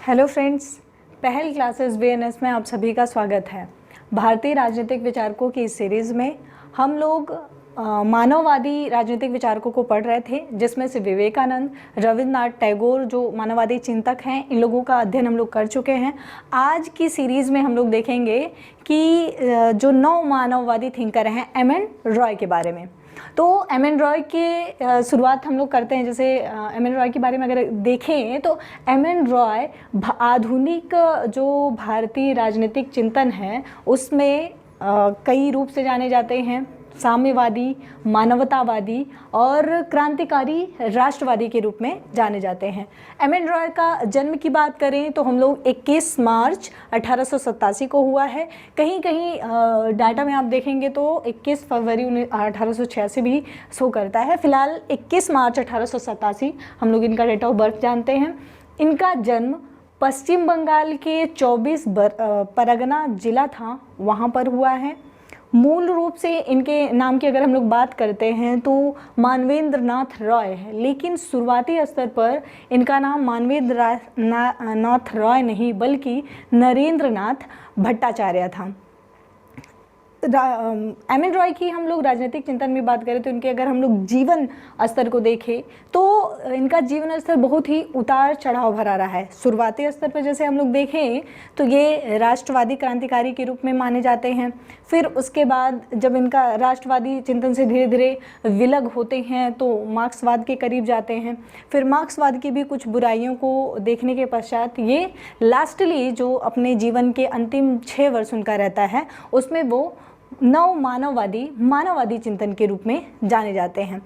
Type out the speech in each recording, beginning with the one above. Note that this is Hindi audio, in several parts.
हेलो फ्रेंड्स, पहल क्लासेस बीएनएस में आप सभी का स्वागत है। भारतीय राजनीतिक विचारकों की इस सीरीज़ में हम लोग मानववादी राजनीतिक विचारकों को पढ़ रहे थे, जिसमें से विवेकानंद, रविन्द्रनाथ टैगोर जो मानववादी चिंतक हैं, इन लोगों का अध्ययन हम लोग कर चुके हैं। आज की सीरीज़ में हम लोग देखेंगे कि जो 9 मानववादी थिंकर हैं एम.एन. रॉय के बारे में। तो एम.एन. रॉय की शुरुआत हम लोग करते हैं। जैसे एम.एन. रॉय के बारे में अगर देखें तो एम.एन. रॉय आधुनिक जो भारतीय राजनीतिक चिंतन है उसमें कई रूप से जाने जाते हैं। साम्यवादी, मानवतावादी और क्रांतिकारी राष्ट्रवादी के रूप में जाने जाते हैं। एम.एन. रॉय का जन्म की बात करें तो हम लोग 21 मार्च 1887 को हुआ है। कहीं कहीं डाटा में आप देखेंगे तो 21 फरवरी 1886 भी शो करता है। फिलहाल 21 मार्च 1887 हम लोग इनका डेट ऑफ बर्थ जानते हैं। इनका जन्म पश्चिम बंगाल के 24 परगना जिला था, वहाँ पर हुआ है। मूल रूप से इनके नाम की अगर हम लोग बात करते हैं तो मानवेंद्रनाथ रॉय है, लेकिन शुरुआती स्तर पर इनका नाम मानवेंद्रनाथ रॉय नहीं बल्कि नरेंद्रनाथ भट्टाचार्य था। एम.एन. रॉय की हम लोग राजनीतिक चिंतन में बात करें तो इनके अगर हम लोग जीवन स्तर को देखें तो इनका जीवन स्तर बहुत ही उतार चढ़ाव भरा रहा है। शुरुआती स्तर पर जैसे हम लोग देखें तो ये राष्ट्रवादी क्रांतिकारी के रूप में माने जाते हैं। फिर उसके बाद जब इनका राष्ट्रवादी चिंतन से धीरे धीरे विलग होते हैं तो मार्क्सवाद के करीब जाते हैं। फिर मार्क्सवाद की भी कुछ बुराइयों को देखने के पश्चात ये लास्टली जो अपने जीवन के अंतिम 6 वर्ष उनका रहता है उसमें वो नव मानववादी चिंतन के रूप में जाने जाते हैं।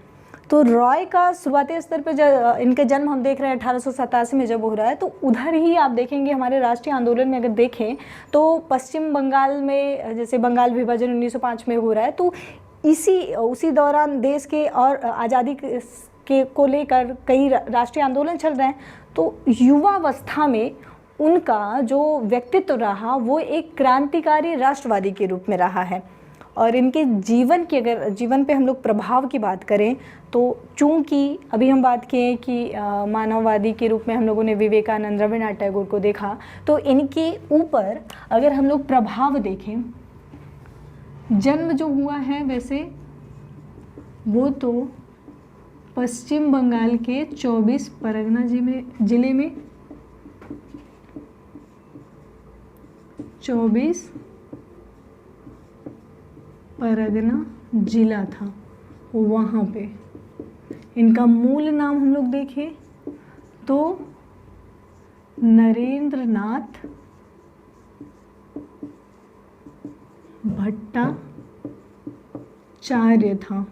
तो रॉय का शुरुआती स्तर पर जब इनका जन्म हम देख रहे हैं 1887 में जब हो रहा है, तो उधर ही आप देखेंगे हमारे राष्ट्रीय आंदोलन में अगर देखें तो पश्चिम बंगाल में जैसे बंगाल विभाजन 1905 में हो रहा है, तो उसी दौरान देश के और आज़ादी के को लेकर कई राष्ट्रीय आंदोलन चल रहे हैं। तो युवावस्था में उनका जो व्यक्तित्व रहा वो एक क्रांतिकारी राष्ट्रवादी के रूप में रहा है। और इनके जीवन की अगर जीवन पे हम लोग प्रभाव की बात करें तो चूँकि अभी हम बात किए कि मानववादी के रूप में हम लोगों ने विवेकानंद, रविन्द्रनाथ टैगोर को देखा, तो इनके ऊपर अगर हम लोग प्रभाव देखें, जन्म जो हुआ है वैसे वो तो पश्चिम बंगाल के 24 परगना जिले में 24 परगना जिला था, वहाँ पे इनका मूल नाम हम लोग देखें तो नरेंद्रनाथ भट्टाचार्य था।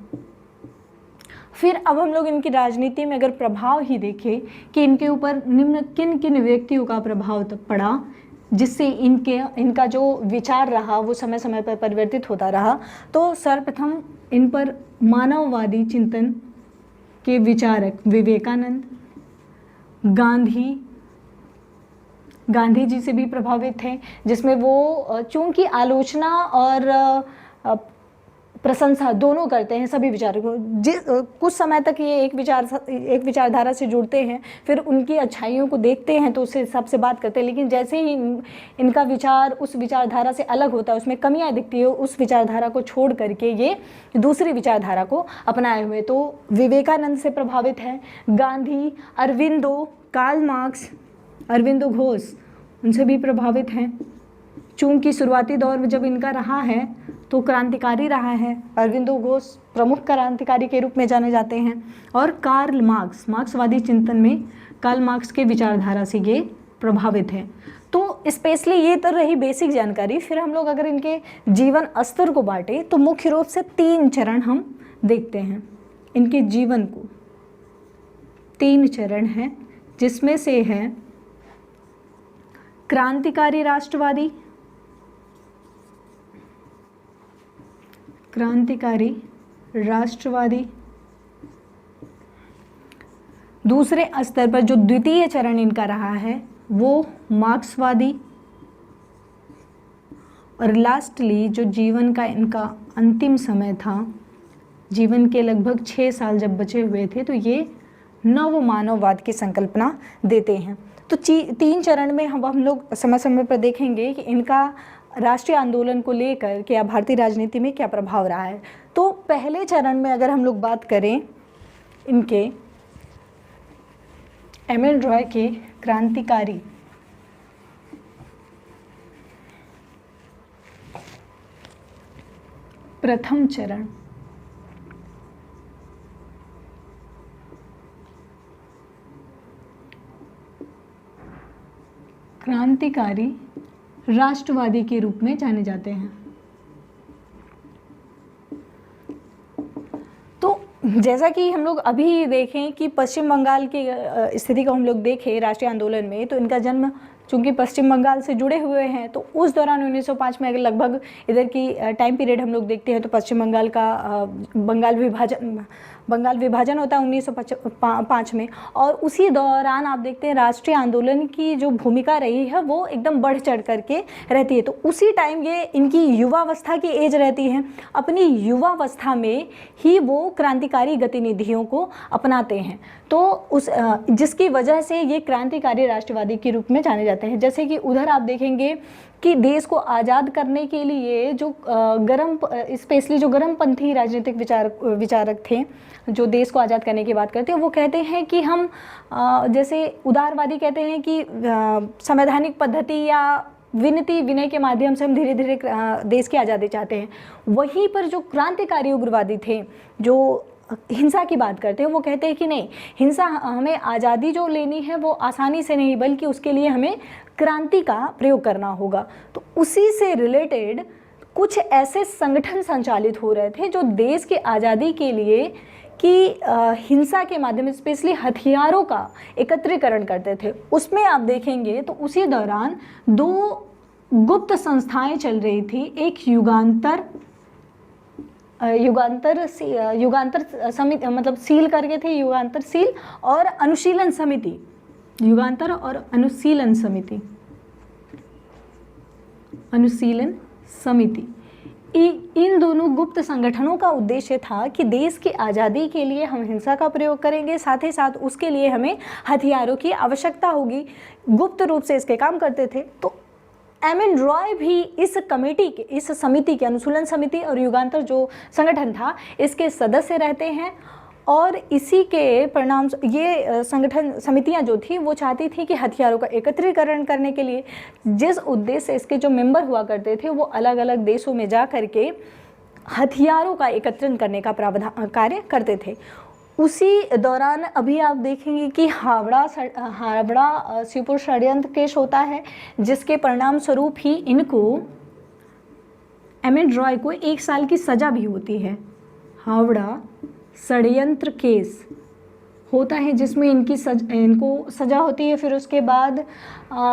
फिर अब हम लोग इनकी राजनीति में अगर प्रभाव ही देखें कि इनके ऊपर निम्न किन किन व्यक्तियों का प्रभाव पड़ा जिससे इनका जो विचार रहा वो समय समय पर परिवर्तित होता रहा। तो सर्वप्रथम इन पर मानववादी चिंतन के विचारक विवेकानंद, गांधी जी से भी प्रभावित थे, जिसमें वो चूंकि आलोचना और प्रशंसा दोनों करते हैं सभी विचारकों। कुछ समय तक ये एक विचारधारा से जुड़ते हैं, फिर उनकी अच्छाइयों को देखते हैं तो उससे सबसे बात करते हैं, लेकिन जैसे ही इनका विचार उस विचारधारा से अलग होता है, उसमें कमियां दिखती है, उस विचारधारा को छोड़ करके ये दूसरी विचारधारा को अपनाए हुए। तो विवेकानंद से प्रभावित है, गांधी, अरविंदो, कार्ल मार्क्स, अरविंदो घोष उनसे भी प्रभावित हैं। चूँकि शुरुआती दौर में जब इनका रहा है तो क्रांतिकारी रहा है, अरविंदो घोष प्रमुख क्रांतिकारी के रूप में जाने जाते हैं। और कार्ल मार्क्स, मार्क्सवादी चिंतन में कार्ल मार्क्स के विचारधारा से ये प्रभावित हैं। तो स्पेशली ये तो रही बेसिक जानकारी। फिर हम लोग अगर इनके जीवन स्तर को बांटे तो मुख्य रूप से 3 चरण हम देखते हैं इनके जीवन को। 3 चरण हैं, जिसमें से है क्रांतिकारी राष्ट्रवादी। दूसरे स्तर पर जो द्वितीय चरण इनका रहा है वो मार्क्सवादी। और लास्टली जो जीवन का इनका अंतिम समय था, जीवन के लगभग 6 साल जब बचे हुए थे, तो ये नव मानववाद की संकल्पना देते हैं। तो 3 चरण में हम लोग समय समय पर देखेंगे कि इनका राष्ट्रीय आंदोलन को लेकर क्या भारतीय राजनीति में क्या प्रभाव रहा है। तो पहले चरण में अगर हम लोग बात करें इनके एम.एन. रॉय के क्रांतिकारी प्रथम चरण, क्रांतिकारी राष्ट्रवादी के रूप में जाने जाते हैं। तो जैसा कि हम लोग अभी देखें कि पश्चिम बंगाल की स्थिति को हम लोग देखें राष्ट्रीय आंदोलन में, तो इनका जन्म चूँकि पश्चिम बंगाल से जुड़े हुए हैं, तो उस दौरान 1905 में अगर लगभग इधर की टाइम पीरियड हम लोग देखते हैं तो पश्चिम बंगाल का बंगाल विभाजन होता है 1905 में, और उसी दौरान आप देखते हैं राष्ट्रीय आंदोलन की जो भूमिका रही है वो एकदम बढ़ चढ़ करके रहती है। तो उसी टाइम ये इनकी युवावस्था की एज रहती है, अपनी युवावस्था में ही वो क्रांतिकारी गतिविधियों को अपनाते हैं। तो उस जिसकी वजह से ये क्रांतिकारी राष्ट्रवादी के रूप में जाने जाते हैं। जैसे कि उधर आप देखेंगे कि देश को आज़ाद करने के लिए जो स्पेशली जो गर्मपंथी राजनीतिक विचारक थे, जो देश को आज़ाद करने की बात करते हैं, वो कहते हैं कि हम जैसे उदारवादी कहते हैं कि संवैधानिक पद्धति या विनय के माध्यम से हम धीरे धीरे देश की आज़ादी चाहते हैं। वहीं पर जो क्रांतिकारी उग्रवादी थे, जो हिंसा की बात करते हैं, वो कहते हैं कि नहीं, हिंसा हमें आज़ादी जो लेनी है वो आसानी से नहीं, बल्कि उसके लिए हमें क्रांति का प्रयोग करना होगा। तो उसी से रिलेटेड कुछ ऐसे संगठन संचालित हो रहे थे जो देश की आज़ादी के लिए कि हिंसा के माध्यम से स्पेशली हथियारों का एकत्रीकरण करते थे। उसमें आप देखेंगे तो उसी दौरान 2 गुप्त संस्थाएं चल रही थी, एक युगांतर समिति, मतलब सील करके थे, युगांतर सील, और अनुशीलन समिति, युगांतर और अनुशीलन समिति। इन दोनों गुप्त संगठनों का उद्देश्य था कि देश की आज़ादी के लिए हम हिंसा का प्रयोग करेंगे, साथ ही साथ उसके लिए हमें हथियारों की आवश्यकता होगी। गुप्त रूप से इसके काम करते थे। तो एम.एन. रॉय भी इस समिति के, अनुशीलन समिति और युगांतर जो संगठन था, इसके सदस्य रहते हैं। और इसी के परिणाम ये संगठन समितियां जो थी वो चाहती थी कि हथियारों का एकत्रीकरण करने के लिए, जिस उद्देश्य से इसके जो मेंबर हुआ करते थे वो अलग अलग देशों में जा करके हथियारों का एकत्रीकरण करने का प्रावधान कार्य करते थे। उसी दौरान अभी आप देखेंगे कि हावड़ा शिवपुर षड्यंत्र केस होता है, जिसके परिणाम स्वरूप ही इनको, एम.एन. रॉय को 1 साल की सज़ा भी होती है। हावड़ा षड्यंत्र केस होता है जिसमें इनको सज़ा होती है। फिर उसके बाद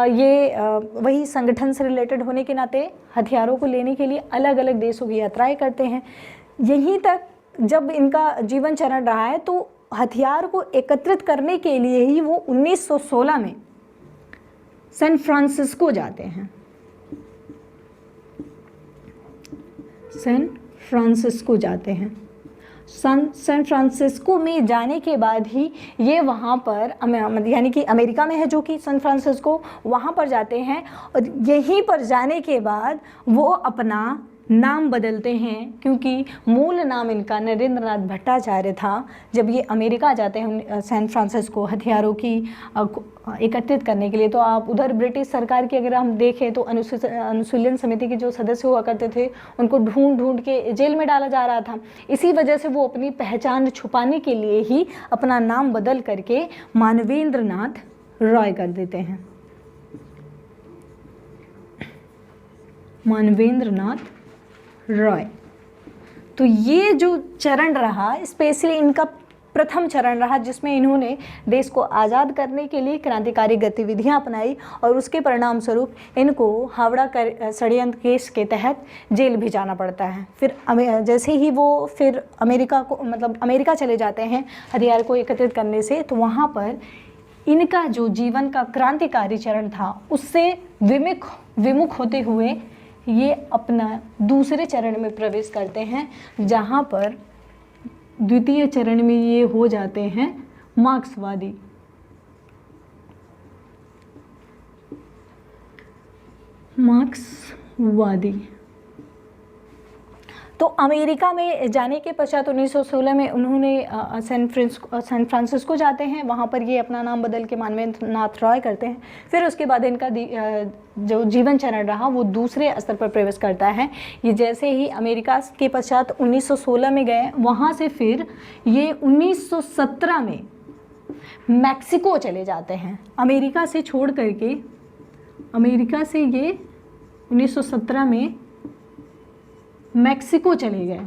ये वही संगठन से रिलेटेड होने के नाते हथियारों को लेने के लिए अलग अलग देशों की यात्राएं करते हैं। यहीं तक जब इनका जीवन चरण रहा है, तो हथियार को एकत्रित करने के लिए ही वो 1916 में सैन फ्रांसिस्को जाते हैं। सैन फ्रांसिस्को में जाने के बाद ही ये वहाँ पर, यानी कि अमेरिका में है जो कि सैन फ्रांसिस्को, वहाँ पर जाते हैं। और यहीं पर जाने के बाद वो अपना नाम बदलते हैं, क्योंकि मूल नाम इनका नरेंद्रनाथ भट्टाचार्य था। जब ये अमेरिका जाते हैं सैन फ्रांसिस्को हथियारों की एकत्रित करने के लिए, तो आप उधर ब्रिटिश सरकार की अगर हम देखें तो अनुशीलन समिति के जो सदस्य हुआ करते थे उनको ढूंढ के जेल में डाला जा रहा था। इसी वजह से वो अपनी पहचान छुपाने के लिए ही अपना नाम बदल करके मानवेंद्रनाथ रॉय कर देते हैं। मानवेंद्रनाथ रॉय। तो ये जो चरण रहा, स्पेशली इनका प्रथम चरण रहा, जिसमें इन्होंने देश को आज़ाद करने के लिए क्रांतिकारी गतिविधियां अपनाई, और उसके परिणाम स्वरूप इनको हावड़ा षड्यंत्र केस के तहत जेल भी जाना पड़ता है। फिर जैसे ही वो फिर अमेरिका चले जाते हैं हथियार को एकत्रित करने से, तो वहाँ पर इनका जो जीवन का क्रांतिकारी चरण था उससे विमुख होते हुए ये अपना दूसरे चरण में प्रवेश करते हैं, जहाँ पर द्वितीय चरण में ये हो जाते हैं मार्क्सवादी। मार्क्सवादी। तो अमेरिका में जाने के पश्चात 1916 में उन्होंने सैन फ्रांसिस्को जाते हैं, वहाँ पर ये अपना नाम बदल के मानवेंद्र नाथ रॉय करते हैं। फिर उसके बाद इनका जो जीवन चरण रहा वो दूसरे स्तर पर प्रवेश करता है। ये जैसे ही अमेरिका के पश्चात 1916 में गए, वहाँ से फिर ये 1917 में मैक्सिको चले जाते हैं। अमेरिका से छोड़ करके, अमेरिका से ये 1917 में मैक्सिको चले गए।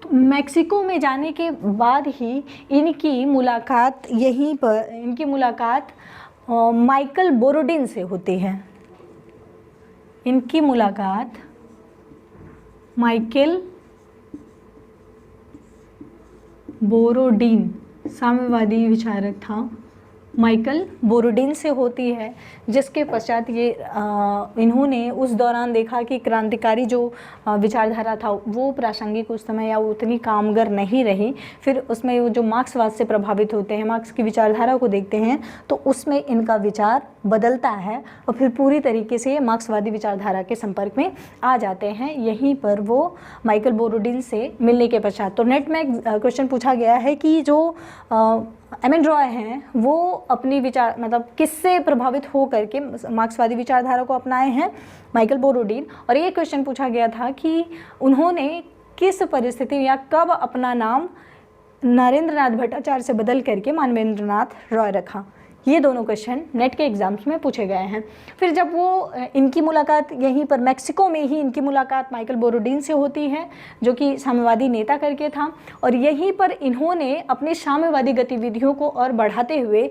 तो मैक्सिको में जाने के बाद ही इनकी मुलाकात माइकल बोरोडिन से होती है। इनकी मुलाकात माइकल बोरोडिन, साम्यवादी विचारक था, माइकल बोरोडिन से होती है, जिसके पश्चात ये इन्होंने उस दौरान देखा कि क्रांतिकारी जो विचारधारा था वो प्रासंगिक उस समय या उतनी कामगर नहीं रही। फिर उसमें वो जो मार्क्सवाद से प्रभावित होते हैं, मार्क्स की विचारधारा को देखते हैं, तो उसमें इनका विचार बदलता है और फिर पूरी तरीके से मार्क्सवादी विचारधारा के संपर्क में आ जाते हैं। यहीं पर वो माइकल बोरोडिन से मिलने के पश्चात, तो नेट में क्वेश्चन पूछा गया है कि जो एम.एन. रॉय हैं वो अपनी विचार मतलब किससे प्रभावित हो करके मार्क्सवादी विचारधारा को अपनाए हैं, माइकल बोरोडिन। और ये क्वेश्चन पूछा गया था कि उन्होंने किस परिस्थिति या कब अपना नाम नरेंद्र नाथ भट्टाचार्य से बदल करके मानवेंद्र नाथ रॉय रखा। ये दोनों क्वेश्चन नेट के एग्जाम्स में पूछे गए हैं। फिर जब वो इनकी मुलाकात यहीं पर मैक्सिको में ही इनकी मुलाकात माइकल बोरोडिन से होती है, जो कि साम्यवादी नेता करके था, और यहीं पर इन्होंने अपनी साम्यवादी गतिविधियों को और बढ़ाते हुए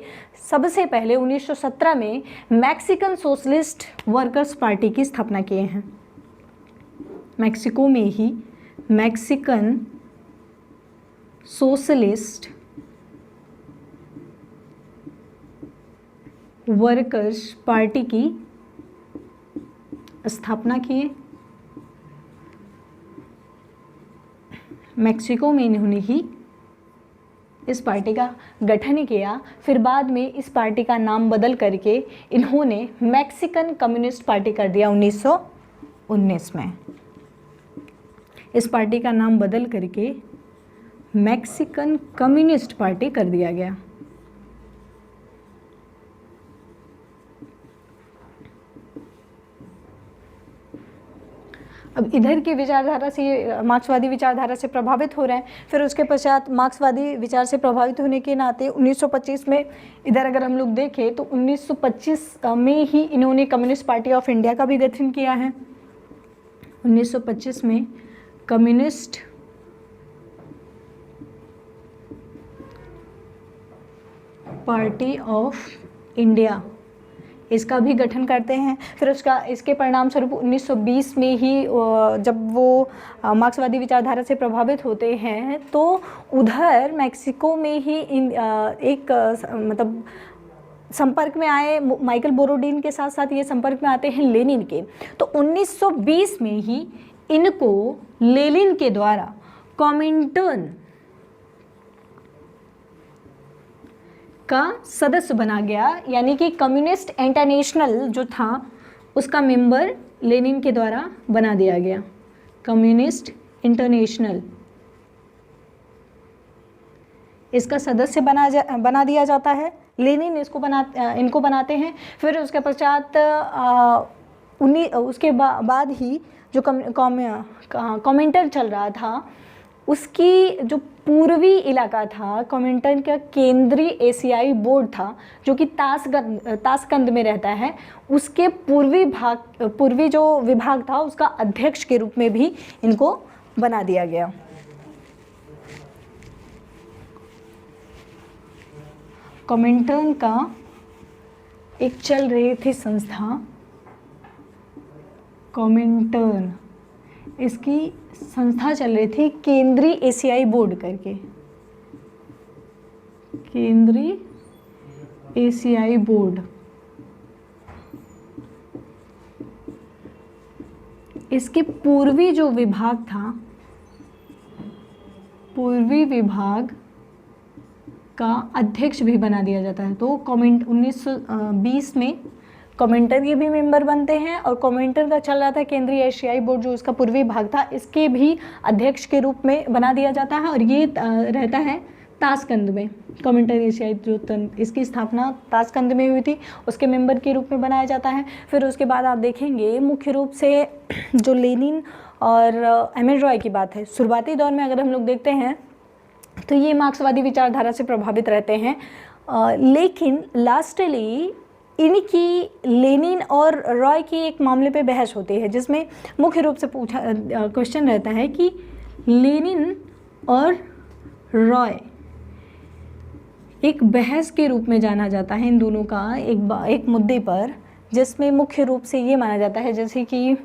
सबसे पहले 1917 में मैक्सिकन सोशलिस्ट वर्कर्स पार्टी की स्थापना किए हैं। मैक्सिको में ही मैक्सिकन सोशलिस्ट वर्कर्स पार्टी की स्थापना किए। मैक्सिको में इन्होंने ही इस पार्टी का गठन किया। फिर बाद में इस पार्टी का नाम बदल करके इन्होंने मैक्सिकन कम्युनिस्ट पार्टी कर दिया 1919 में। इस पार्टी का नाम बदल करके मैक्सिकन कम्युनिस्ट पार्टी कर दिया गया। अब इधर की विचारधारा से, मार्क्सवादी विचारधारा से प्रभावित हो रहे हैं। फिर उसके पश्चात मार्क्सवादी विचार से प्रभावित होने के नाते 1925 में, इधर अगर हम लोग देखें तो 1925 में ही इन्होंने कम्युनिस्ट पार्टी ऑफ इंडिया का भी गठन किया है। 1925 में कम्युनिस्ट पार्टी ऑफ इंडिया, इसका भी गठन करते हैं। फिर इसके परिणाम स्वरूप 1920 में ही जब वो मार्क्सवादी विचारधारा से प्रभावित होते हैं, तो उधर मैक्सिको में ही एक मतलब संपर्क में आए माइकल बोरोडिन के साथ साथ ये संपर्क में आते हैं लेनिन के। तो 1920 में ही इनको लेनिन के द्वारा कॉमिंटर्न का सदस्य बना गया, यानी कि कम्युनिस्ट इंटरनेशनल जो था उसका मेंबर लेनिन के द्वारा बना दिया गया। कम्युनिस्ट इंटरनेशनल, इसका सदस्य बना दिया जाता है। लेनिन इनको बनाते हैं। फिर उसके पश्चात उसके बाद ही जो कॉमेंटर चल रहा था, उसकी जो पूर्वी इलाका था, कॉमिंटर्न का केंद्रीय एशियाई बोर्ड था जो कि ताशकंद में रहता है, उसके पूर्वी जो विभाग था उसका अध्यक्ष के रूप में भी इनको बना दिया गया। कॉमिंटर्न का एक चल रही थी संस्था, कॉमिंटर्न, इसकी संस्था चल रही थी केंद्रीय एशियाई बोर्ड करके, केंद्रीय एशियाई बोर्ड। इसके पूर्वी जो विभाग था, पूर्वी विभाग का अध्यक्ष भी बना दिया जाता है। तो 1920 में कॉमेंटर के भी मेंबर बनते हैं, और कॉमेंटर का चल रहा था केंद्रीय एशियाई बोर्ड जो उसका पूर्वी भाग था, इसके भी अध्यक्ष के रूप में बना दिया जाता है, और ये रहता है ताशकंद में। कॉमेंटर एशियाई जो इसकी स्थापना ताशकंद में हुई थी, उसके मेंबर के रूप में बनाया जाता है। फिर उसके बाद आप देखेंगे मुख्य रूप से जो लेनिन और एम.एन. रॉय की बात है, शुरुआती दौर में अगर हम लोग देखते हैं तो ये मार्क्सवादी विचारधारा से प्रभावित रहते हैं, लेकिन लास्टली इनकी लेनिन और रॉय की एक मामले पे बहस होती है, जिसमें मुख्य रूप से क्वेश्चन रहता है कि लेनिन और रॉय एक बहस के रूप में जाना जाता है इन दोनों का एक मुद्दे पर, जिसमें मुख्य रूप से ये माना जाता है जैसे कि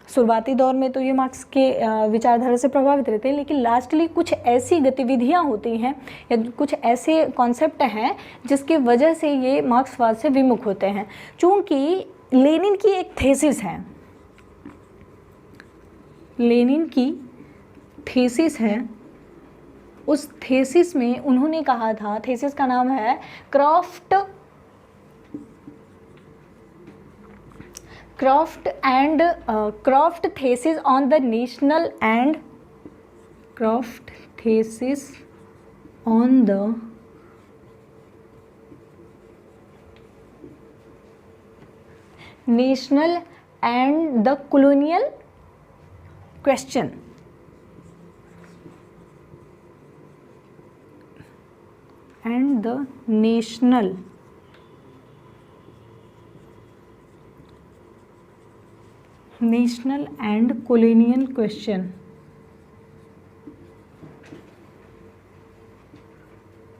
शुरुआती दौर में तो ये मार्क्स के विचारधारा से प्रभावित रहते हैं, लेकिन लास्टली कुछ ऐसी गतिविधियां होती हैं या कुछ ऐसे कॉन्सेप्ट हैं जिसकी वजह से ये मार्क्सवाद से विमुख होते हैं। चूँकि लेनिन की एक थीसिस है, लेनिन की थीसिस है, उस थीसिस में उन्होंने कहा था, थीसिस का नाम है craft thesis on the national and Kraft thesis on the national and the colonial question. And the national and colonial question.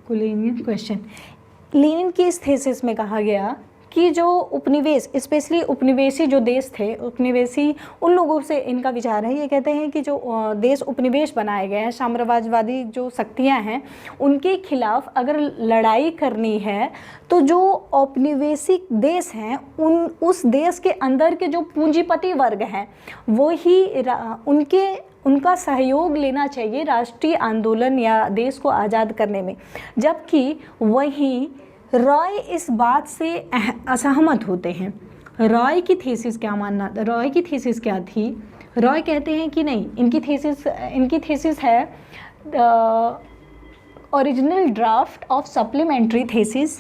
colonial question. Lenin की इस थीसिस में कहा गया कि जो उपनिवेश, स्पेशली उपनिवेशी जो देश थे, उपनिवेशी उन लोगों से इनका विचार है, ये कहते हैं कि जो देश उपनिवेश बनाए गए हैं, साम्राज्यवादी जो शक्तियां हैं, उनके खिलाफ अगर लड़ाई करनी है तो जो औपनिवेशिक देश हैं उस देश के अंदर के जो पूंजीपति वर्ग हैं वो ही उनका सहयोग लेना चाहिए राष्ट्रीय आंदोलन या देश को आज़ाद करने में। जबकि वहीं रॉय इस बात से असहमत होते हैं। रॉय की थीसिस क्या मानना, रॉय की थीसिस क्या थी? रॉय कहते हैं कि नहीं, इनकी थीसिस है original draft of supplementary thesis,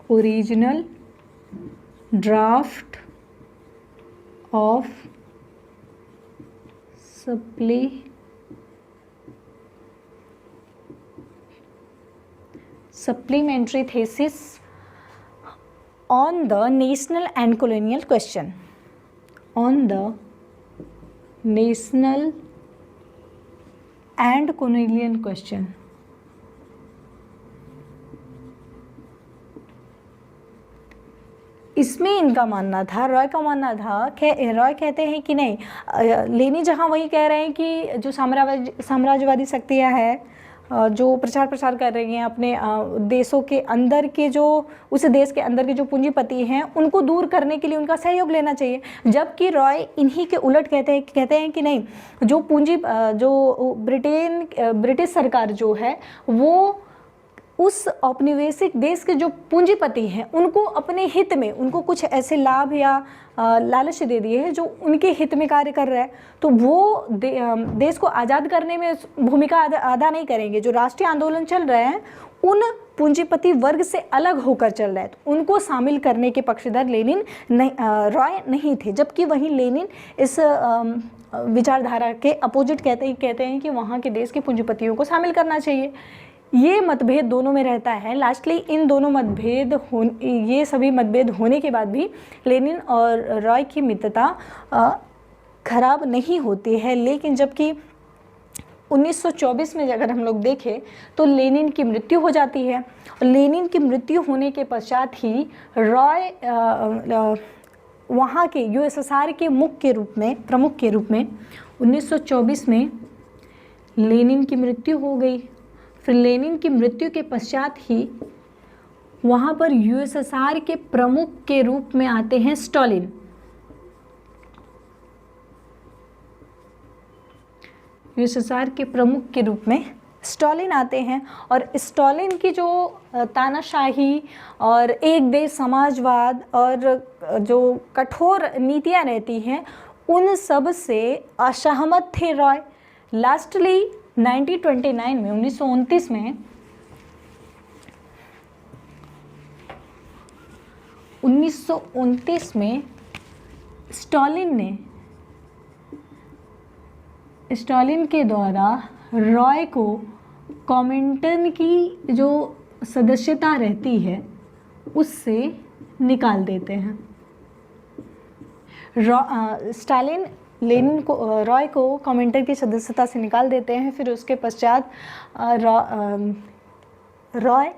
original draft of supplementary thesis on the national and colonial question. On the national and colonial question. इसमें इनका मानना था, रॉय का मानना था कि रॉय कहते हैं कि नहीं, लेनी जहाँ वही कह रहे हैं कि जो साम्राज्यवादी शक्तियाँ हैं जो प्रसार कर रही हैं अपने देशों के अंदर के जो उस देश के अंदर के जो पूंजीपति हैं उनको दूर करने के लिए उनका सहयोग लेना चाहिए। जबकि रॉय इन्हीं के उलट कहते हैं कि नहीं, जो ब्रिटिश सरकार जो है वो उस औपनिवेशिक देश के जो पूंजीपति हैं उनको अपने हित में उनको कुछ ऐसे लाभ या लालच दे दिए हैं जो उनके हित में कार्य कर रहा है, तो वो देश को आज़ाद करने में भूमिका अदा नहीं करेंगे। जो राष्ट्रीय आंदोलन चल रहे हैं उन पूंजीपति वर्ग से अलग होकर चल रहा है, तो उनको शामिल करने के पक्षधर लेनिन रॉय नहीं थे। जबकि वहीं लेनिन इस विचारधारा के अपोजिट कहते हैं कि वहाँ के देश के पूंजीपतियों को शामिल करना चाहिए। ये मतभेद दोनों में रहता है। लास्टली इन दोनों ये सभी मतभेद होने के बाद भी लेनिन और रॉय की मित्रता खराब नहीं होती है। लेकिन जबकि 1924 में अगर हम लोग देखें तो लेनिन की मृत्यु हो जाती है, और लेनिन की मृत्यु होने के पश्चात ही रॉय वहाँ के यूएसएसआर के प्रमुख के रूप में 1924 में लेनिन की मृत्यु हो गई। फिर लेनिन की मृत्यु के पश्चात ही वहाँ पर यूएसएसआर के प्रमुख के रूप में आते हैं स्टालिन। यूएसएसआर के प्रमुख के रूप में स्टालिन आते हैं और स्टालिन की जो तानाशाही और एक देश समाजवाद और जो कठोर नीतियां रहती हैं उन सब से असहमत थे रॉय। लास्टली 1929 में 1929 में स्टालिन के द्वारा रॉय को कॉमिंटन की जो सदस्यता रहती है उससे निकाल देते हैं। स्टालिन लेनिन को रॉय को कॉमिंटन की सदस्यता से निकाल देते हैं। फिर उसके पश्चात रॉय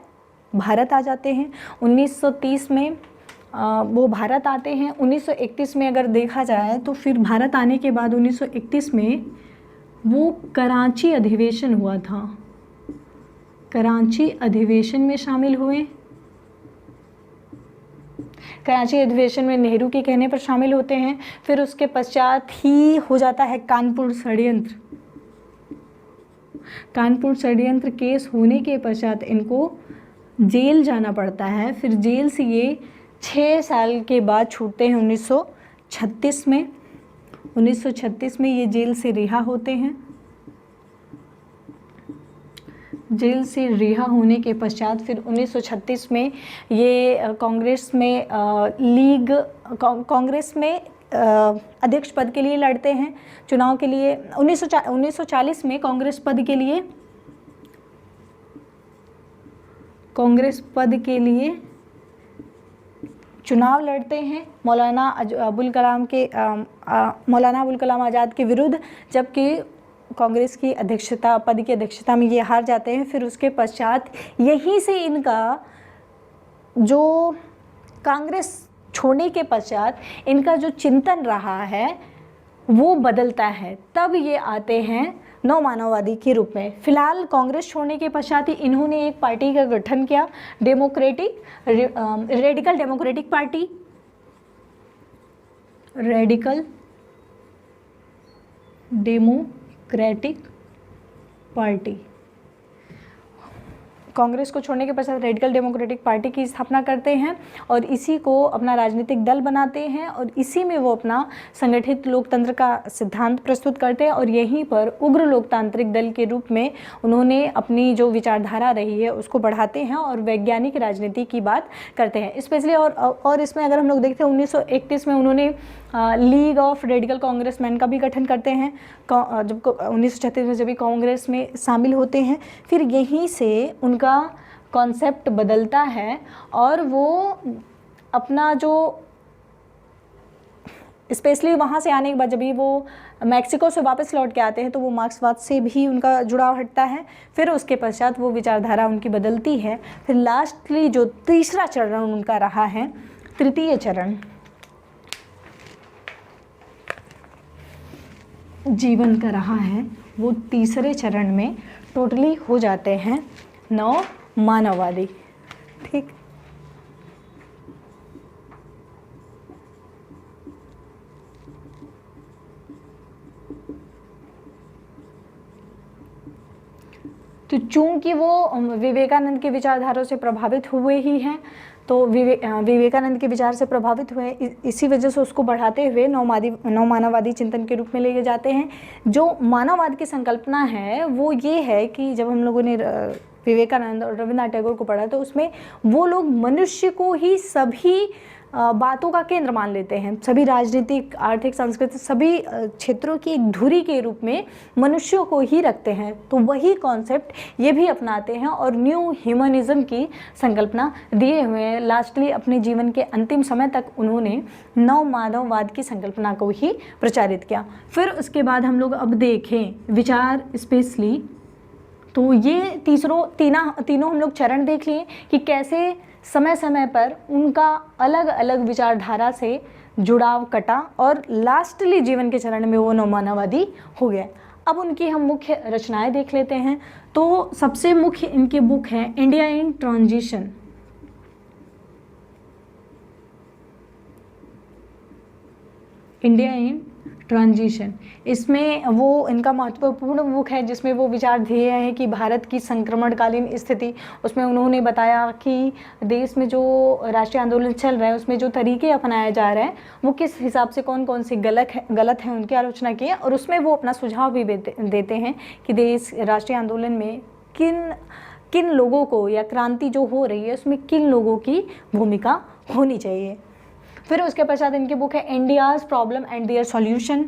भारत आ जाते हैं। 1930 में वो भारत आते हैं। 1931 में अगर देखा जाए तो फिर भारत आने के बाद 1931 में वो कराची अधिवेशन हुआ था, कराची अधिवेशन में शामिल हुए। कराची अधिवेशन में नेहरू के कहने पर शामिल होते हैं। फिर उसके पश्चात ही हो जाता है कानपुर षड्यंत्र। कानपुर षड्यंत्र केस होने के पश्चात इनको जेल जाना पड़ता है। फिर जेल से ये 6 साल के बाद छूटते हैं 1936 में। 1936 में ये जेल से रिहा होते हैं। जेल से रिहा होने के पश्चात फिर 1936 में ये कांग्रेस में अध्यक्ष पद के लिए लड़ते हैं चुनाव के लिए। 1940 में कांग्रेस पद के लिए चुनाव लड़ते हैं मौलाना अबुल कलाम आज़ाद के विरुद्ध, जबकि कांग्रेस की पद की अध्यक्षता में ये हार जाते हैं। फिर उसके पश्चात यहीं से इनका जो कांग्रेस छोड़ने के पश्चात इनका जो चिंतन रहा है वो बदलता है। तब ये आते हैं नव मानववादी के रूप में। फिलहाल कांग्रेस छोड़ने के पश्चात ही इन्होंने एक पार्टी का गठन किया, रेडिकल डेमोक्रेटिक पार्टी। कांग्रेस को छोड़ने के पश्चात रेडिकल डेमोक्रेटिक पार्टी की स्थापना करते हैं और इसी को अपना राजनीतिक दल बनाते हैं और इसी में वो अपना संगठित लोकतंत्र का सिद्धांत प्रस्तुत करते हैं और यहीं पर उग्र लोकतांत्रिक दल के रूप में उन्होंने अपनी जो विचारधारा रही है उसको बढ़ाते हैं और वैज्ञानिक राजनीति की बात करते हैं स्पेशली। और इसमें अगर हम लोग देखते हैं 1931 में उन्होंने लीग ऑफ रेडिकल कांग्रेसमैन का भी गठन करते हैं जब 1936 में जब कांग्रेस में शामिल होते हैं। फिर यहीं से उनका कॉन्सेप्ट बदलता है और वो अपना जो स्पेशली वहाँ से आने के बाद जब भी वो मैक्सिको से वापस लौट के आते हैं तो वो मार्क्सवाद से भी उनका जुड़ाव हटता है। फिर उसके पश्चात वो विचारधारा उनकी बदलती है। फिर लास्टली जो तीसरा चरण उनका रहा है, तृतीय चरण जीवन का रहा है, वो तीसरे चरण में टोटली हो जाते हैं नव मानववादी। ठीक, तो चूंकि वो विवेकानंद के विचारधारा से प्रभावित हुए ही हैं तो विवेकानंद के विचार से प्रभावित हुए, इसी वजह से उसको बढ़ाते हुए नव मानववादी चिंतन के रूप में ले जाते हैं। जो मानववाद की संकल्पना है वो ये है कि जब हम लोगों ने विवेकानंद और रविन्द्रनाथ टैगोर को पढ़ा तो उसमें वो लोग मनुष्य को ही सभी बातों का केंद्र मान लेते हैं, सभी राजनीतिक, आर्थिक, सांस्कृतिक सभी क्षेत्रों की एक धुरी के रूप में मनुष्यों को ही रखते हैं। तो वही कॉन्सेप्ट ये भी अपनाते हैं और न्यू ह्यूमनिज्म की संकल्पना दिए हुए हैं। लास्टली अपने जीवन के अंतिम समय तक उन्होंने नव मानववाद की संकल्पना को ही प्रचारित किया। फिर उसके बाद हम लोग अब देखें विचार स्पेशली, तो ये तीनों हम लोग चरण देख लिए कि कैसे समय समय पर उनका अलग अलग विचारधारा से जुड़ाव कटा और लास्टली जीवन के चरण में वो नव मानववादी हो गए। अब उनकी हम मुख्य रचनाएं देख लेते हैं। तो सबसे मुख्य इनकी बुक है India in transition. India in transition, इसमें वो इनका महत्वपूर्ण बुक है जिसमें वो विचार दिए हैं कि भारत की संक्रमणकालीन स्थिति, उसमें उन्होंने बताया कि देश में जो राष्ट्रीय आंदोलन चल रहा है उसमें जो तरीके अपनाया जा रहे हैं वो किस हिसाब से कौन कौन से गलत है उनकी आलोचना की है, और उसमें वो अपना सुझाव भी देते हैं कि देश राष्ट्रीय आंदोलन में किन लोगों को, या क्रांति जो हो रही है उसमें किन लोगों की भूमिका होनी चाहिए। फिर उसके पश्चात इनकी बुक है India's problem and their solution,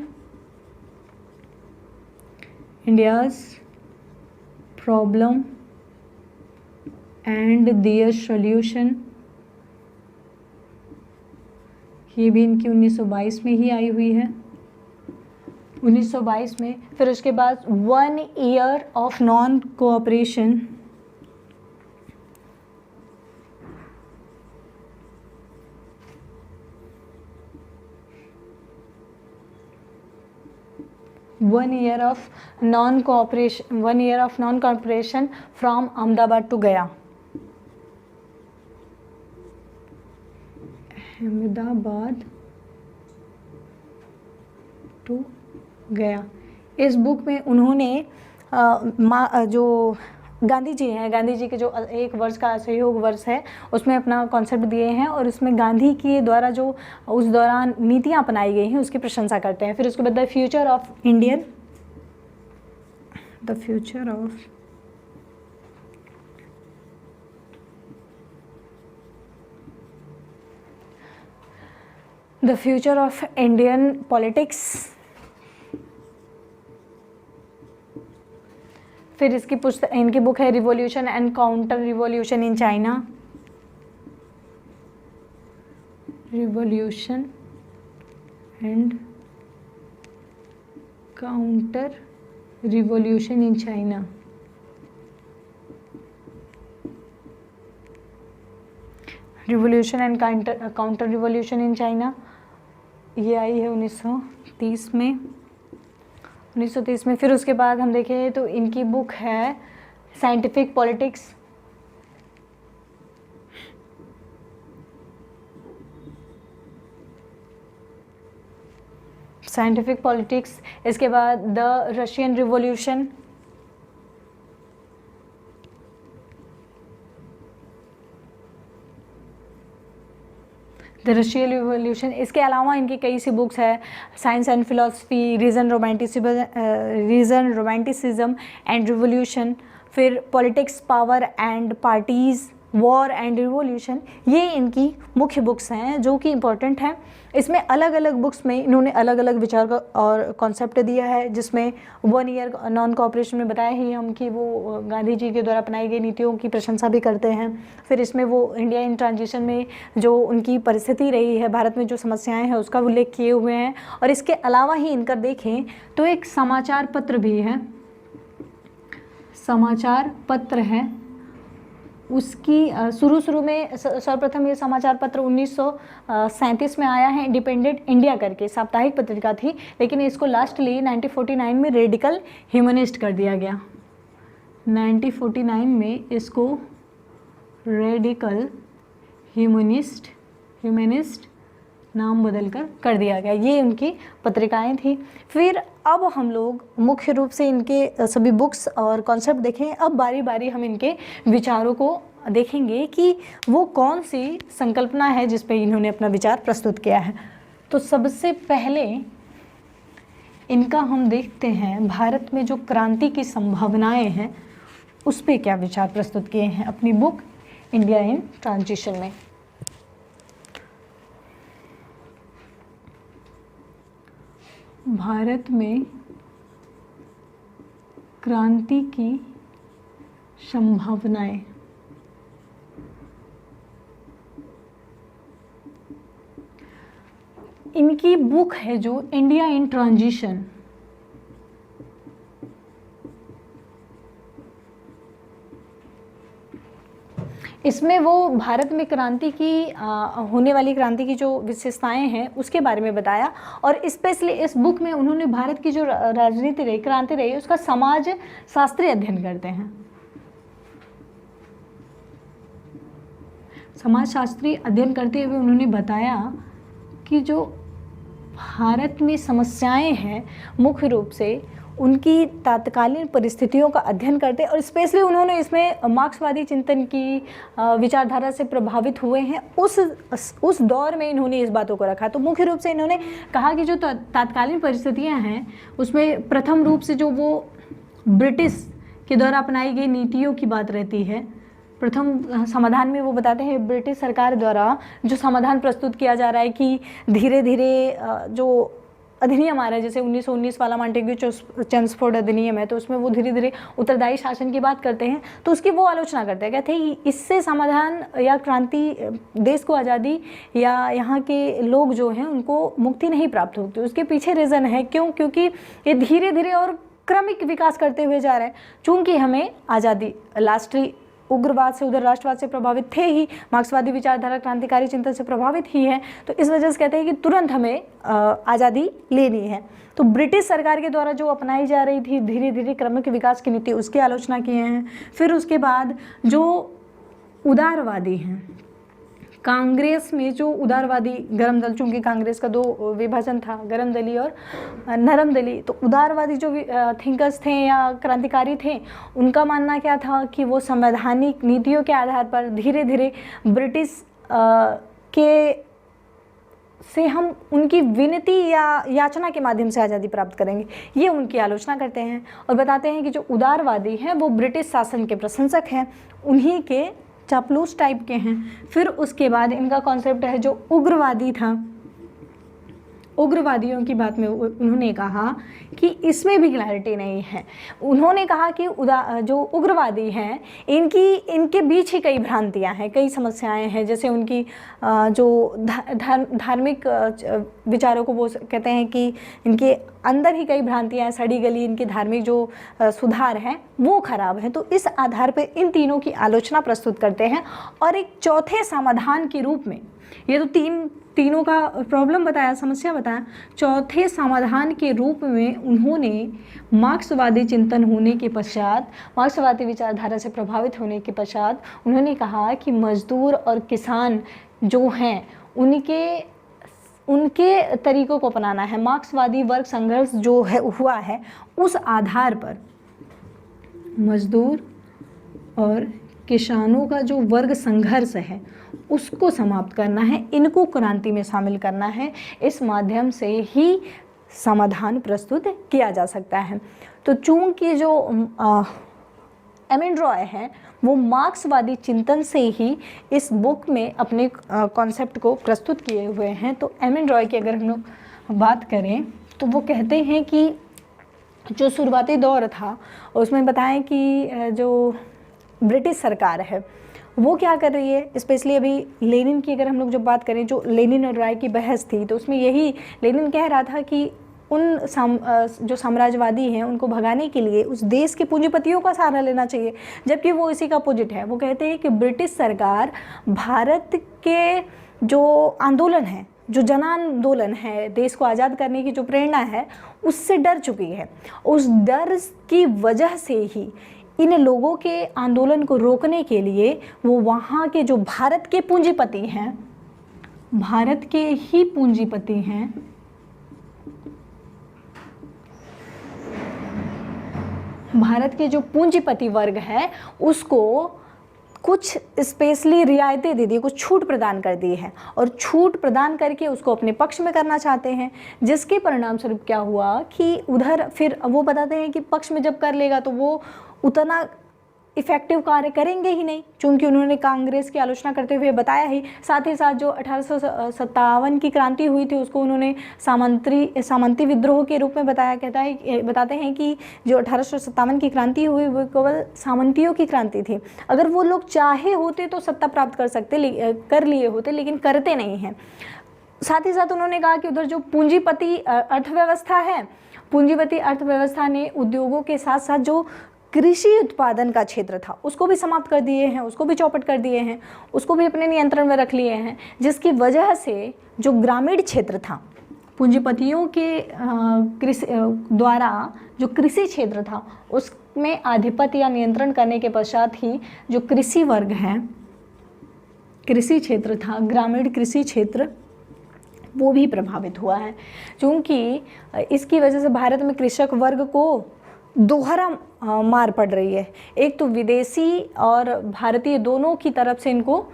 India's problem and their solution, ये भी इनकी 1922 में ही आई हुई है, 1922 में। फिर उसके बाद 1 year of non cooperation, one year of non cooperation from Ahmedabad to गया, अहमदाबाद टू गया। इस बुक में उन्होंने जो गांधी जी हैं, गांधी जी के जो 1 वर्ष का असहयोग वर्ष है उसमें अपना कॉन्सेप्ट दिए हैं, और उसमें गांधी के द्वारा जो उस दौरान नीतियां अपनाई गई हैं उसकी प्रशंसा करते हैं। फिर उसके बाद the future of Indian, the future of Indian politics. फिर इनकी बुक है revolution and counter revolution in China, revolution and counter revolution in China. Revolution and counter revolution in China, ये आई है 1930 में, 1930 में। फिर उसके बाद हम देखें तो इनकी बुक है साइंटिफिक पॉलिटिक्स, साइंटिफिक पॉलिटिक्स। इसके बाद the Russian revolution, the Russian revolution. इसके अलावा इनकी कई सी बुक्स है, science and philosophy, reason romanticism and revolution, फिर politics, power and parties, war and revolution. ये इनकी मुख्य बुक्स हैं जो कि इम्पोर्टेंट हैं। इसमें अलग अलग बुक्स में इन्होंने अलग अलग विचार और कॉन्सेप्ट दिया है, जिसमें 1 ईयर नॉन कोऑपरेशन में बताया ही हम कि वो गांधी जी के द्वारा अपनाई गई नीतियों की प्रशंसा भी करते हैं। फिर इसमें वो इंडिया इन ट्रांजिशन में जो उनकी परिस्थिति रही है, भारत में जो समस्याएं हैं उसका उल्लेख किए हुए हैं। और इसके अलावा ही इनका देखें तो एक समाचार पत्र भी है, समाचार पत्र है, उसकी शुरू में सर्वप्रथम ये समाचार पत्र 1937 में आया है, इंडिपेंडेंट इंडिया करके साप्ताहिक पत्रिका थी, लेकिन इसको लास्टली 1949 में रेडिकल ह्यूमनिस्ट कर दिया गया। 1949 में इसको रेडिकल ह्यूमनिस्ट नाम बदल कर दिया गया। ये उनकी पत्रिकाएं थी। फिर अब हम लोग मुख्य रूप से इनके सभी बुक्स और कॉन्सेप्ट देखें। अब बारी बारी हम इनके विचारों को देखेंगे कि वो कौन सी संकल्पना है जिस पे इन्होंने अपना विचार प्रस्तुत किया है। तो सबसे पहले इनका हम देखते हैं भारत में जो क्रांति की संभावनाएं हैं उस पे क्या विचार प्रस्तुत किए हैं अपनी बुक इंडिया इन ट्रांजिशन में। भारत में क्रांति की संभावनाएं। इनकी बुक है जो इंडिया इन ट्रांजिशन, इसमें वो भारत में क्रांति की होने वाली क्रांति की जो विशेषताएं हैं उसके बारे में बताया। और स्पेशली इस बुक में उन्होंने भारत की जो राजनीति रही, क्रांति रही, उसका समाज शास्त्रीय अध्ययन करते हैं। समाज शास्त्रीय अध्ययन करते हुए उन्होंने बताया कि जो भारत में समस्याएं हैं मुख्य रूप से उनकी तात्कालीन परिस्थितियों का अध्ययन करते हैं, और स्पेशली उन्होंने इसमें मार्क्सवादी चिंतन की विचारधारा से प्रभावित हुए हैं। उस दौर में इन्होंने इस बातों को रखा। तो मुख्य रूप से इन्होंने कहा कि जो तात्कालीन परिस्थितियां हैं उसमें प्रथम रूप से जो वो ब्रिटिश के द्वारा अपनाई गई नीतियों की बात रहती है। प्रथम समाधान में वो बताते हैं ब्रिटिश सरकार द्वारा जो समाधान प्रस्तुत किया जा रहा है कि धीरे धीरे जो अधिनियम आ रहा है, जैसे 1919 वाला मॉन्टेग्यू चेम्सफोर्ड अधिनियम है, तो उसमें वो धीरे धीरे उत्तरदायी शासन की बात करते हैं, तो उसकी वो आलोचना करते हैं। कहते हैं इससे समाधान या क्रांति, देश को आज़ादी या यहाँ के लोग जो हैं उनको मुक्ति नहीं प्राप्त होती। उसके पीछे रीज़न है क्यों? क्योंकि ये धीरे धीरे और क्रमिक विकास करते हुए जा रहे हैं। चूँकि हमें आज़ादी, राष्ट्रीय उग्रवाद से, उधर राष्ट्रवाद से प्रभावित थे ही, मार्क्सवादी विचारधारा क्रांतिकारी चिंतन से प्रभावित ही है, तो इस वजह से कहते हैं कि तुरंत हमें आज़ादी लेनी है। तो ब्रिटिश सरकार के द्वारा जो अपनाई जा रही थी धीरे धीरे क्रमिक विकास की नीति, उसकी आलोचना किए हैं। फिर उसके बाद जो उदारवादी हैं, कांग्रेस में जो उदारवादी गर्म दल, चूँकि कांग्रेस का दो विभाजन था, गर्म दली और नरम दली, तो उदारवादी जो थिंकर्स थे या क्रांतिकारी थे, उनका मानना क्या था कि वो संवैधानिक नीतियों के आधार पर धीरे धीरे ब्रिटिश के से हम उनकी विनती या याचना के माध्यम से आज़ादी प्राप्त करेंगे, ये उनकी आलोचना करते हैं। और बताते हैं कि जो उदारवादी हैं वो ब्रिटिश शासन के प्रशंसक हैं, उन्हीं के चापलूस टाइप के हैं। फिर उसके बाद इनका कॉन्सेप्ट है जो उग्रवादी था, उग्रवादियों की बात में उन्होंने कहा कि इसमें भी क्लैरिटी नहीं है। उन्होंने कहा कि जो उग्रवादी हैं इनके बीच ही कई भ्रांतियां हैं, कई समस्याएं हैं। जैसे उनकी जो धार्मिक विचारों को वो कहते हैं कि इनके अंदर ही कई भ्रांतियां हैं, सड़ी गली इनकी धार्मिक जो सुधार हैं वो खराब है। तो इस आधार पर इन तीनों की आलोचना प्रस्तुत करते हैं। और एक चौथे समाधान के रूप में, ये तो तीनों का प्रॉब्लम बताया, समस्या बताया, चौथे समाधान के रूप में उन्होंने मार्क्सवादी चिंतन होने के पश्चात, मार्क्सवादी विचारधारा से प्रभावित होने के पश्चात उन्होंने कहा कि मजदूर और किसान जो हैं उनके तरीक़ों को अपनाना है। मार्क्सवादी वर्ग संघर्ष जो है हुआ है उस आधार पर मजदूर और किसानों का जो वर्ग संघर्ष है उसको समाप्त करना है, इनको क्रांति में शामिल करना है। इस माध्यम से ही समाधान प्रस्तुत किया जा सकता है। तो चूंकि जो एमिन रॉय है वो मार्क्सवादी चिंतन से ही इस बुक में अपने कॉन्सेप्ट को प्रस्तुत किए हुए हैं। तो एमिन रॉय की अगर हम लोग बात करें तो वो कहते हैं कि जो शुरुआती दौर था उसमें बताएं कि जो ब्रिटिश सरकार है वो क्या कर रही है। स्पेशली अभी लेनिन की अगर हम लोग जब बात करें, जो लेनिन और राय की बहस थी, तो उसमें यही लेनिन कह रहा था कि उन जो साम्राज्यवादी हैं उनको भगाने के लिए उस देश के पूंजीपतियों का सहारा लेना चाहिए, जबकि वो इसी का अपोजिट है। वो कहते हैं कि ब्रिटिश सरकार भारत के जो आंदोलन है, जो जन आंदोलन है, देश को आज़ाद करने की जो प्रेरणा है, उससे डर चुकी है। उस डर की वजह से ही इन लोगों के आंदोलन को रोकने के लिए वो वहाँ के जो भारत के पूंजीपति हैं, भारत के ही पूंजीपति हैं, भारत के जो पूंजीपति वर्ग है उसको कुछ स्पेशली रियायतें दे दी, कुछ छूट प्रदान कर दी है और छूट प्रदान करके उसको अपने पक्ष में करना चाहते हैं। जिसके परिणाम स्वरूप क्या हुआ कि उधर फिर वो बताते हैं कि पक्ष में जब कर लेगा तो वो उतना इफेक्टिव कार्य करेंगे ही नहीं, क्योंकि उन्होंने कांग्रेस की आलोचना करते हुए बताया ही। साथ ही साथ जो 1857 की क्रांति हुई थी उसको उन्होंने सामंती विद्रोह के रूप में बताते हैं कि जो 1857 की क्रांति हुई वो केवल सामंतियों की क्रांति थी। अगर वो लोग चाहे होते तो सत्ता प्राप्त कर लिए होते, लेकिन करते नहीं हैं। साथ ही साथ उन्होंने कहा कि उधर जो पूंजीपति अर्थव्यवस्था है, पूंजीपति अर्थव्यवस्था ने उद्योगों के साथ साथ जो कृषि उत्पादन का क्षेत्र था उसको भी समाप्त कर दिए हैं, उसको भी चौपट कर दिए हैं, उसको भी अपने नियंत्रण में रख लिए हैं। जिसकी वजह से जो ग्रामीण क्षेत्र था, पूंजीपतियों के द्वारा जो कृषि क्षेत्र था उसमें आधिपत्य या नियंत्रण करने के पश्चात ही जो कृषि वर्ग है, कृषि क्षेत्र था, ग्रामीण कृषि क्षेत्र, वो भी प्रभावित हुआ है, क्योंकि इसकी वजह से भारत में कृषक वर्ग को दोहरा मार पड़ रही है। एक तो विदेशी और भारतीय दोनों की तरफ से इनको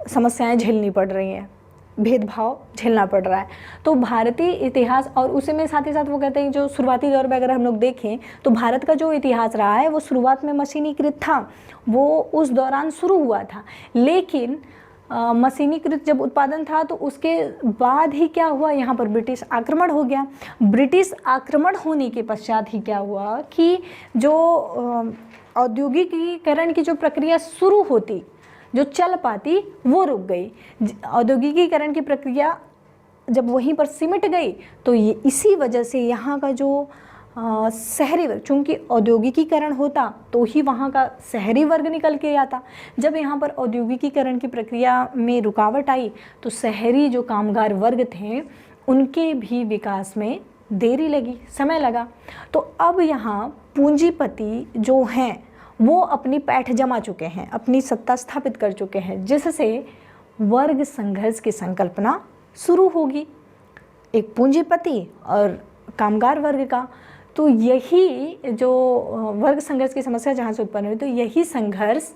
समस्याएं झेलनी पड़ रही हैं, भेदभाव झेलना पड़ रहा है। तो भारतीय इतिहास, और उसी में साथ ही साथ वो कहते हैं जो शुरुआती दौर में अगर हम लोग देखें तो भारत का जो इतिहास रहा है वो शुरुआत में मशीनीकृत था, वो उस दौरान शुरू हुआ था। लेकिन मशीनीकृत जब उत्पादन था तो उसके बाद ही क्या हुआ, यहाँ पर ब्रिटिश आक्रमण हो गया। ब्रिटिश आक्रमण होने के पश्चात ही क्या हुआ कि जो औद्योगिकीकरण की जो प्रक्रिया शुरू होती, जो चल पाती, वो रुक गई। औद्योगिकीकरण की प्रक्रिया जब वहीं पर सिमट गई तो ये इसी वजह से यहाँ का जो शहरी वर्ग, चूँकि औद्योगिकीकरण होता तो ही वहाँ का शहरी वर्ग निकल के आता। जब यहाँ पर औद्योगिकीकरण की प्रक्रिया में रुकावट आई तो शहरी जो कामगार वर्ग थे उनके भी विकास में देरी लगी, समय लगा। तो अब यहाँ पूंजीपति जो हैं वो अपनी पैठ जमा चुके हैं, अपनी सत्ता स्थापित कर चुके हैं, जिससे वर्ग संघर्ष की संकल्पना शुरू होगी, एक पूंजीपति और कामगार वर्ग का। तो यही जो वर्ग संघर्ष की समस्या जहाँ से उत्पन्न हुई, तो यही संघर्ष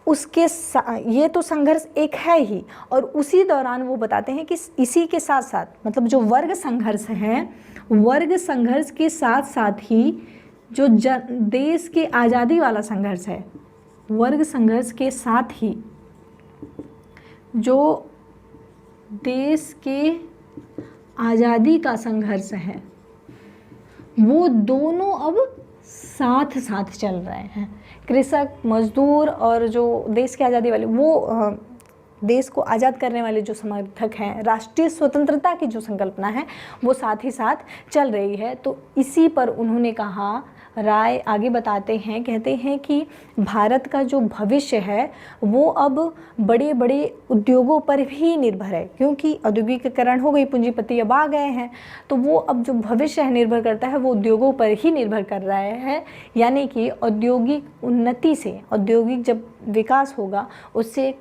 उसके ये तो संघर्ष एक है ही, और उसी दौरान वो बताते हैं कि इसी के साथ साथ, मतलब जो वर्ग संघर्ष है, वर्ग संघर्ष के साथ साथ ही जो देश के आज़ादी वाला संघर्ष है, वर्ग संघर्ष के साथ ही जो देश के आज़ादी का संघर्ष है, वो दोनों अब साथ साथ चल रहे हैं। कृषक, मजदूर और जो देश की आज़ादी वाले, वो देश को आज़ाद करने वाले जो समर्थक हैं, राष्ट्रीय स्वतंत्रता की जो संकल्पना है, वो साथ ही साथ चल रही है। तो इसी पर उन्होंने कहा, राय आगे बताते हैं, कहते हैं कि भारत का जो भविष्य है वो अब बड़े बड़े उद्योगों पर भी निर्भर है, क्योंकि औद्योगिकीकरण हो गई, पूंजीपति अब आ गए हैं, तो वो अब जो भविष्य है निर्भर करता है वो उद्योगों पर ही निर्भर कर रहा है। यानी कि औद्योगिक उन्नति से, औद्योगिक जब विकास होगा उससे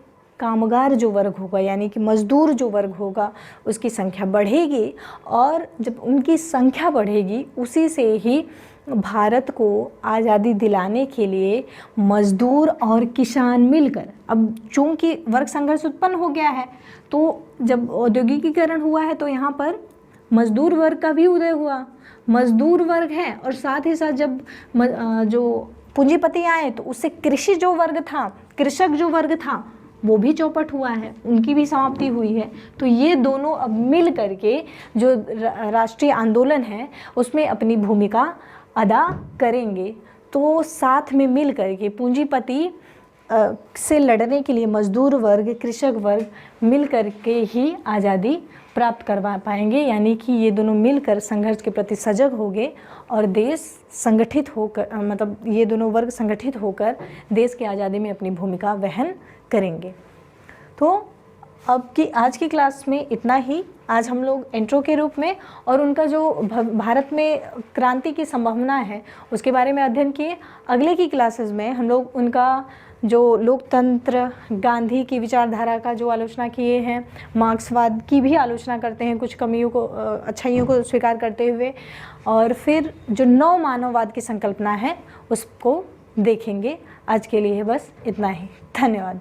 कामगार जो वर्ग होगा, यानी कि मजदूर जो वर्ग होगा, उसकी संख्या बढ़ेगी, और जब उनकी संख्या बढ़ेगी उसी से ही भारत को आज़ादी दिलाने के लिए मजदूर और किसान मिलकर, अब चूँकि वर्ग संघर्ष उत्पन्न हो गया है, तो जब औद्योगिकीकरण हुआ है तो यहाँ पर मजदूर वर्ग का भी उदय हुआ। मजदूर वर्ग है, और साथ ही साथ जब जो पूंजीपति आए तो उससे कृषि जो वर्ग था, कृषक जो वर्ग था, वो भी चौपट हुआ है, उनकी भी समाप्ति हुई है। तो ये दोनों अब मिल करके जो राष्ट्रीय आंदोलन है उसमें अपनी भूमिका अदा करेंगे। तो साथ में मिल करके पूंजीपति से लड़ने के लिए मजदूर वर्ग, कृषक वर्ग मिल करके ही आज़ादी प्राप्त करवा पाएंगे। यानी कि ये दोनों मिलकर संघर्ष के प्रति सजग होंगे और देश संगठित होकर, मतलब ये दोनों वर्ग संगठित होकर देश की आज़ादी में अपनी भूमिका वहन करेंगे। तो अब की आज की क्लास में इतना ही। आज हम लोग इंट्रो के रूप में और उनका जो भारत में क्रांति की संभावना है उसके बारे में अध्ययन किए। अगले की क्लासेस में हम लोग उनका जो लोकतंत्र, गांधी की विचारधारा का जो आलोचना किए हैं, मार्क्सवाद की भी आलोचना करते हैं, कुछ कमियों को, अच्छाइयों को स्वीकार करते हुए, और फिर जो नव मानववाद की संकल्पना है उसको देखेंगे। आज के लिए बस इतना ही। धन्यवाद।